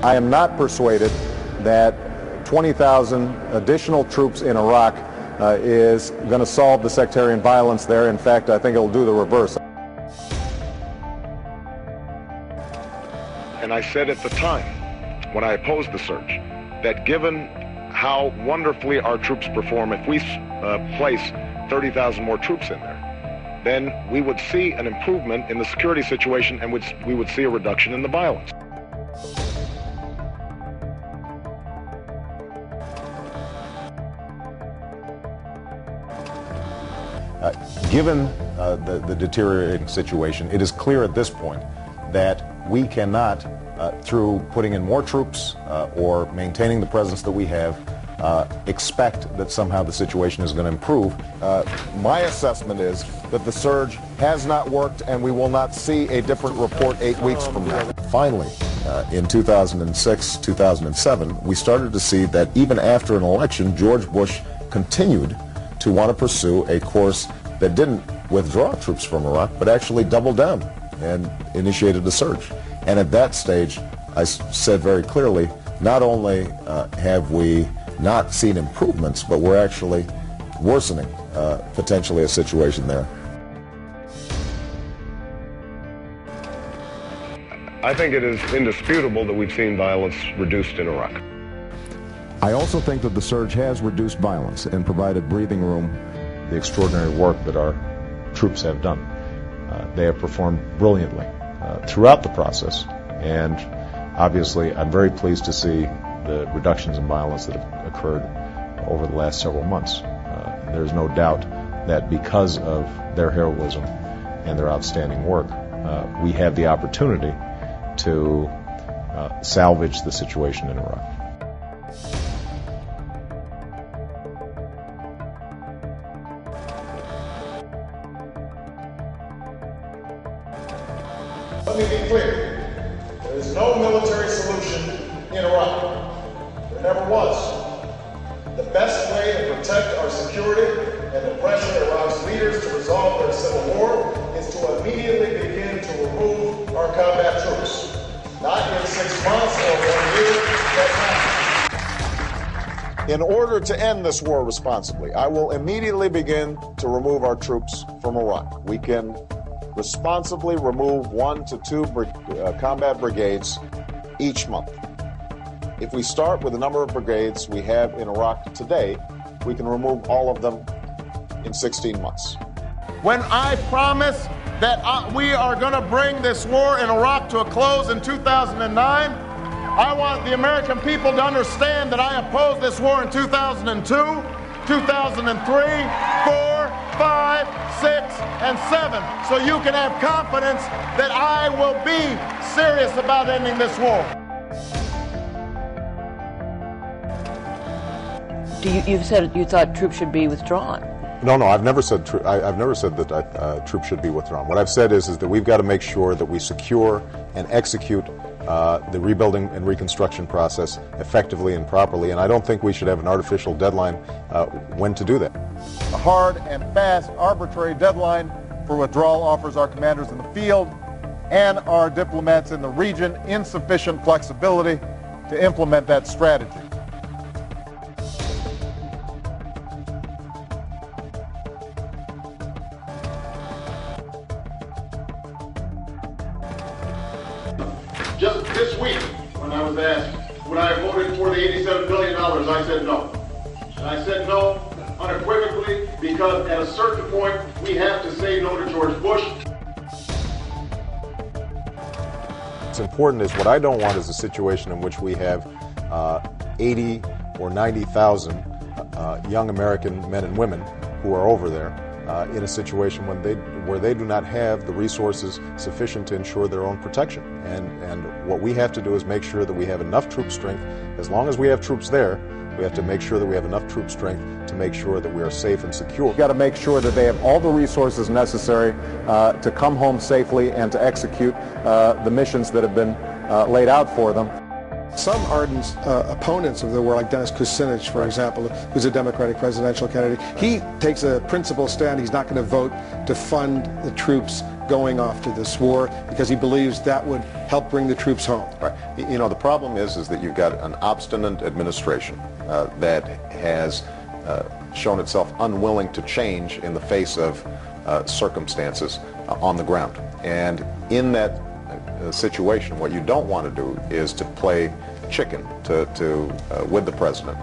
I am not persuaded that 20,000 additional troops in Iraq is going to solve the sectarian violence there. In fact, I think it'll do the reverse. And I said at the time, when I opposed the surge, that given how wonderfully our troops perform, if we place 30,000 more troops in there, then we would see an improvement in the security situation and we would see a reduction in the violence. Given the deteriorating situation, it is clear at this point that we cannot, through putting in more troops or maintaining the presence that we have, expect that somehow the situation is going to improve. My assessment is that the surge has not worked and we will not see a different report 8 weeks from now. Finally, in 2006, 2007, we started to see that even after an election, George Bush continued to want to pursue a course that didn't withdraw troops from Iraq, but actually doubled down and initiated a surge. And at that stage, I said very clearly, not only have we not seen improvements, but we're actually worsening potentially a situation there. I think it is indisputable that we've seen violence reduced in Iraq. I also think that the surge has reduced violence and provided breathing room. The extraordinary work that our troops have done. They have performed brilliantly throughout the process, and obviously I'm very pleased to see the reductions in violence that have occurred over the last several months. There's no doubt that because of their heroism and their outstanding work, we have the opportunity to salvage the situation in Iraq. Let me be clear. There is no military solution in Iraq. There never was. The best way to protect our security and to pressure Iraq's leaders to resolve their civil war is to immediately begin to remove our combat troops. Not in 6 months or 1 year. That's not. In order to end this war responsibly, I will immediately begin to remove our troops from Iraq. We can responsibly remove 1 to 2 combat brigades each month. If we start with the number of brigades we have in Iraq today, we can remove all of them in 16 months. When I promise that we are going to bring this war in Iraq to a close in 2009, I want the American people to understand that I opposed this war in 2002, 2003, 4, 5, 6, and 7, so you can have confidence that I will be serious about ending this war. You've said you thought troops should be withdrawn. No, I've never said I've never said that troops should be withdrawn. What I've said is that we've got to make sure that we secure and execute the rebuilding and reconstruction process effectively and properly, and I don't think we should have an artificial deadline when to do that. A hard and fast, arbitrary deadline for withdrawal offers our commanders in the field and our diplomats in the region insufficient flexibility to implement that strategy. Just this week, when I was asked, would I have voted for the $87 billion, I said no. And I said no unequivocally because at a certain point, we have to say no to George Bush. What's important is what I don't want is a situation in which we have 80 or 90,000 young American men and women who are over there in a situation where they do not have the resources sufficient to ensure their own protection. And what we have to do is make sure that we have enough troop strength. As long as we have troops there, we have to make sure that we have enough troop strength to make sure that we are safe and secure. We've got to make sure that they have all the resources necessary to come home safely and to execute the missions that have been laid out for them. Some ardent opponents of the war, like Dennis Kucinich, for example, who's a Democratic presidential candidate, he takes a principled stand. He's not going to vote to fund the troops going off to this war because he believes that would help bring the troops home. Right. You know, the problem is that you've got an obstinate administration that has shown itself unwilling to change in the face of circumstances on the ground. And in that situation, what you don't want to do is to play chicken with the president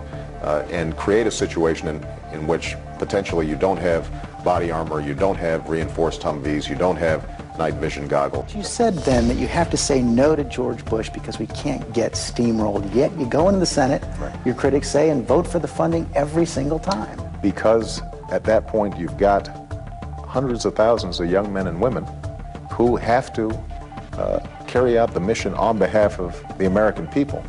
and create a situation in which potentially you don't have body armor, you don't have reinforced Humvees, you don't have night vision goggles. You said then that you have to say no to George Bush because we can't get steamrolled. Yet you go into the Senate, right, your critics say, and vote for the funding every single time. Because at that point you've got hundreds of thousands of young men and women who have to carry out the mission on behalf of the American people.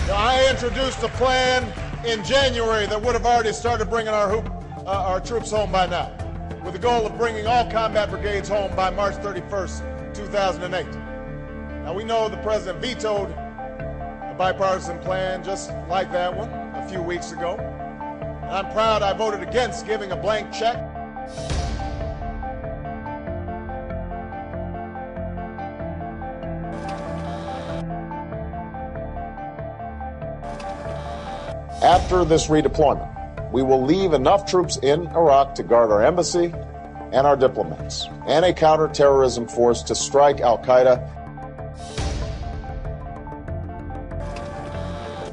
Now, I introduced a plan in January that would have already started bringing our troops home by now, with the goal of bringing all combat brigades home by March 31st, 2008. Now, we know the president vetoed a bipartisan plan just like that one a few weeks ago. And I'm proud I voted against giving a blank check. After this redeployment, we will leave enough troops in Iraq to guard our embassy and our diplomats, and a counterterrorism force to strike al-Qaeda.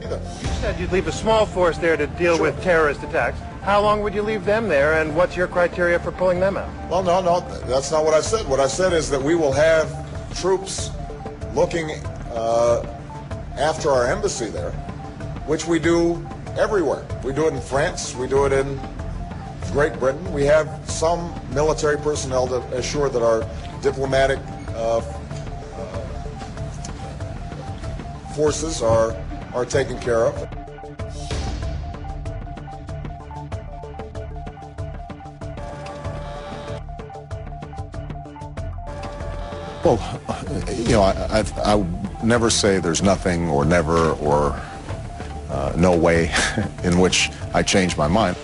You said you'd leave a small force there to deal with terrorist attacks. How long would you leave them there, and what's your criteria for pulling them out? Well, no, that's not what I said. What I said is that we will have troops looking after our embassy there, which we do everywhere. We do it in France. We do it in Great Britain. We have some military personnel to assure that our diplomatic forces are taken care of. Well, you know, I never say there's nothing or never or no way in which I change my mind.